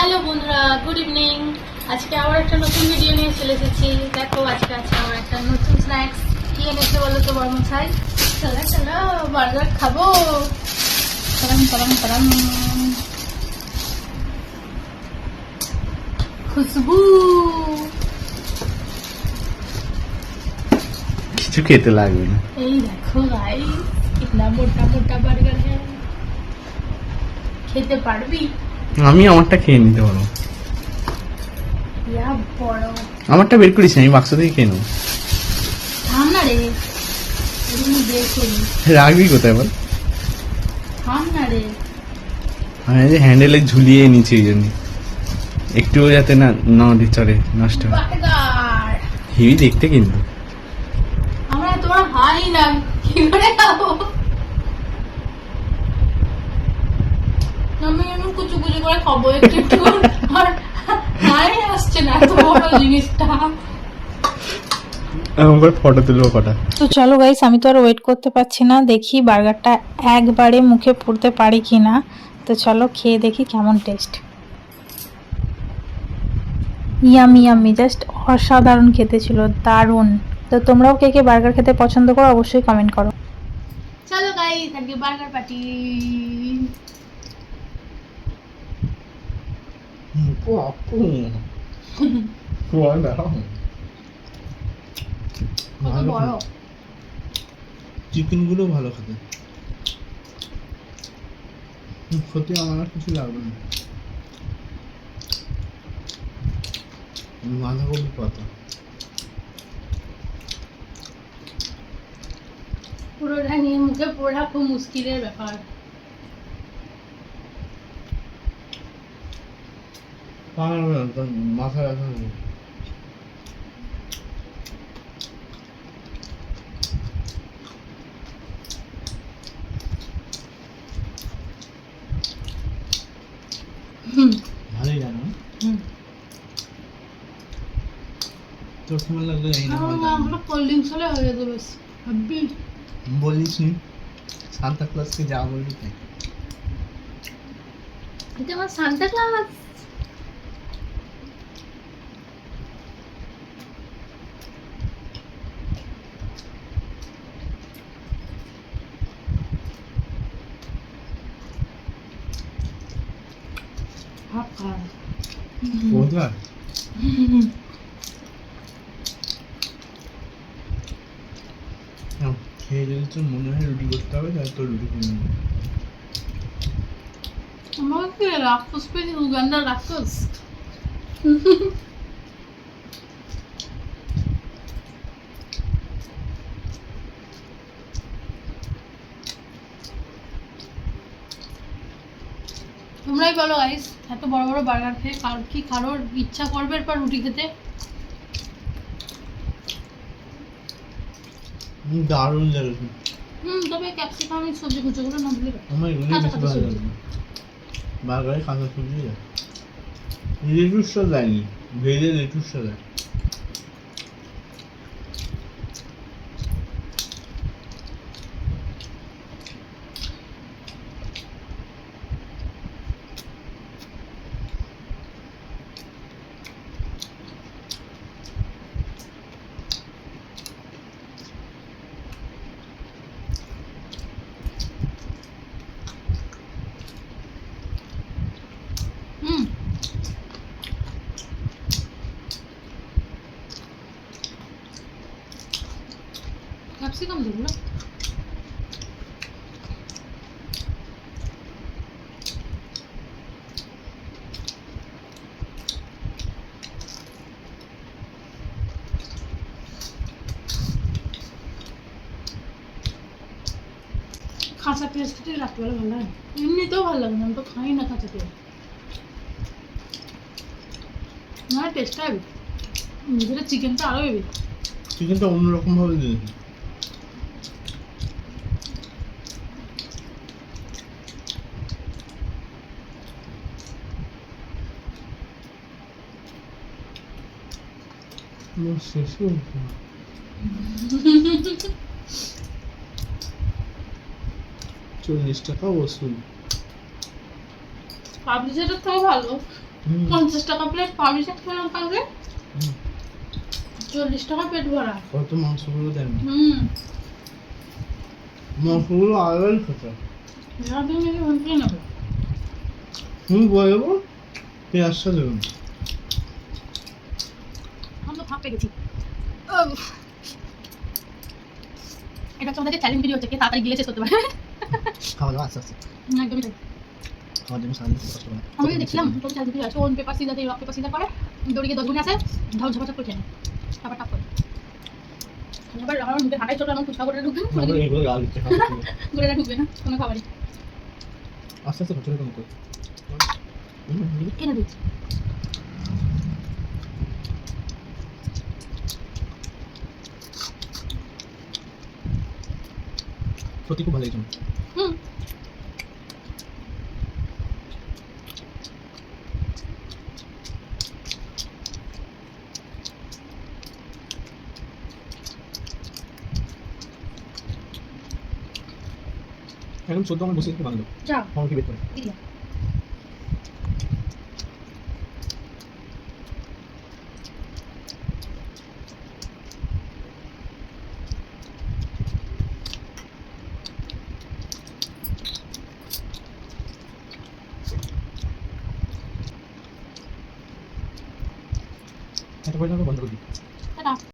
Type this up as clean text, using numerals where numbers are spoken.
Hello বন্ধুরা, good evening. আজকে আবার একটা নতুন ভিডিও নিয়ে চলে এসেছি। দেখো আজকে আছে আমার একটা নতুন স্ন্যাক্স। কি এনেছে বলো তো বর্মন ছাই? চলো চলো বার্গার খাবো। গরম গরম গরম খুশবু। কিছু খেতে লাগবে না। এই দেখো গাইস, কিতনা মোটা মোটা বার্গার है। খেতে পারবি? আমি আমারটা খেয়ে নিতে পারবো। ইয়া বড়। আমারটা বের করিস না, আমি বাক্স থেকে খেয়ে নেবো। থাম না রে, এমনি বের করি। রাখবি কোথায় বল? থাম না রে। আমি যে হ্যান্ডেলে ঝুলিয়ে নিচ্ছি এই জন্য, একটুও যাতে না নদী চলে নষ্ট হয়। বার্গার হেভি দেখতে কিন্তু। আমরা তোমার হাই না, কি করে খাবো? আমি এমন কুচু কুচু করে খাবো একটু একটু, আর হাই আসছে না এত বড় জিনিসটা। আমার ফটো তুলবো কটা। তো চলো গাইস, আমি তো আর ওয়েট করতে পারছি না, দেখি বার্গারটা একবারে মুখে পুরতে পারি কি না। তো চলো খেয়ে দেখি কেমন টেস্ট। ইয়ামি ইয়ামি, জাস্ট অসাধারণ খেতে ছিল, দারুণ। তো তোমরাও কে কে বার্গার খেতে পছন্দ করো অবশ্যই কমেন্ট করো। চলো গাইস, আজকে বার্গার পার্টি। কত বড়। চিকেন গুলো ভালো খেতে। সত্যি আমার আর কিছু লাগবে না। বাঁধাকপি পাতা পুরোটা নিয়ে মুখে পোড়া খুব মুশকিলের ব্যাপার। মাথা ব্যথা হবে। ভালোই জানো তোর কেমন লাগলো জানি না। আমরা কোল্ড ড্রিঙ্কস হলে হয়ে যেত বেশ ভাববি। বলিস নি সান্তা ক্লাসকে যা বলবি তাই। এটা আমার সান্তা ক্লাস। ভাব খাওয়া কোথায় খেয়ে যদি তোর মনে হয় রুটি করতে হবে তাহলে তোর রুটি করে নেবো। আমাকে রাক্ষস পেয়েছি, উগান্ডার রাক্ষস। তোমরাই বলো গাইস, এত বড় বড় বার্গার খেয়ে কার কি কারোর ইচ্ছা করবে এরপর রুটি খেতে? দারুণ লাগছে। তবে ক্যাপসিকাম সবজি কুচোগুলো না দিলে আমার এগুলোই কাঁচা বেশি কাঁচা ভালো সবজি। লাগে। বার্গারে কাঁচা সবজি দেয়, লেটুসটা দেয়নি, ভেজে লেটুসটা দেয়। হুম ক্যাপসিকাম দেবো না। কাঁচা পেঁয়াজ খেতে রাত্রিবেলা ভালো লাগে, এমনিতেও ভালো লাগে না, আমি তো খাই না কাঁচা পেঁয়াজ। না টেস্টটা হবে, ভিতরে চিকেনটা আরও হেভি। চিকেনটা অন্যরকম ভাবে দিয়েছি। শেষে 40 টাকা ওসুল। পাবলিশারের থেকেও ভালো। 50 টাকা প্লেট পাবি খেলাম কালকে, 40 টাকা পেট ভরা। কত মাংসগুলো দেন, হুম, মাংসগুলো আলাদাই খেতে। এরকম মিলে ভর্তি নেবে। বলবো পেঁয়াজটা দেবেন। আমি তো ফাঁপে গেছি। এটা হচ্ছে আমাদের চ্যালেঞ্জ ভিডিও হচ্ছে, কে তাড়াতাড়ি গিলে শেষ করতে পারে। খাওয়া দাওয়া আস্তে আস্তে, একদমই তাই। খাওয়ার জন্য সারাদিন কষ্ট করে। আমি দেখছিলাম তোর চ্যালেঞ্জ ভিডিও আছে, ওন পেপার সিজাতে রক পেপার সিজা করে দৌড়ে গিয়ে 10 গুণে আসে, ঝাল ঝাপা করে খেয়ে নেয়। আবার টাপ করে এবার আমার মুখে হাঁটাই ছোট, আমার ফুচকা করে ঢুকবে, এইগুলো গাল দিচ্ছে ঘুরে ঢুকবে না কোনো খাবারই। আস্তে আস্তে ছোট কম করে। কেন দিচ্ছি সত্যি খুব ভালো লেগেছে। হুম, এখন সদ্য আমার বসে একটু বানালো যা আমাকে বের করে। দিদি এত পর্যন্ত বন্ধ করে দিই। টাটা।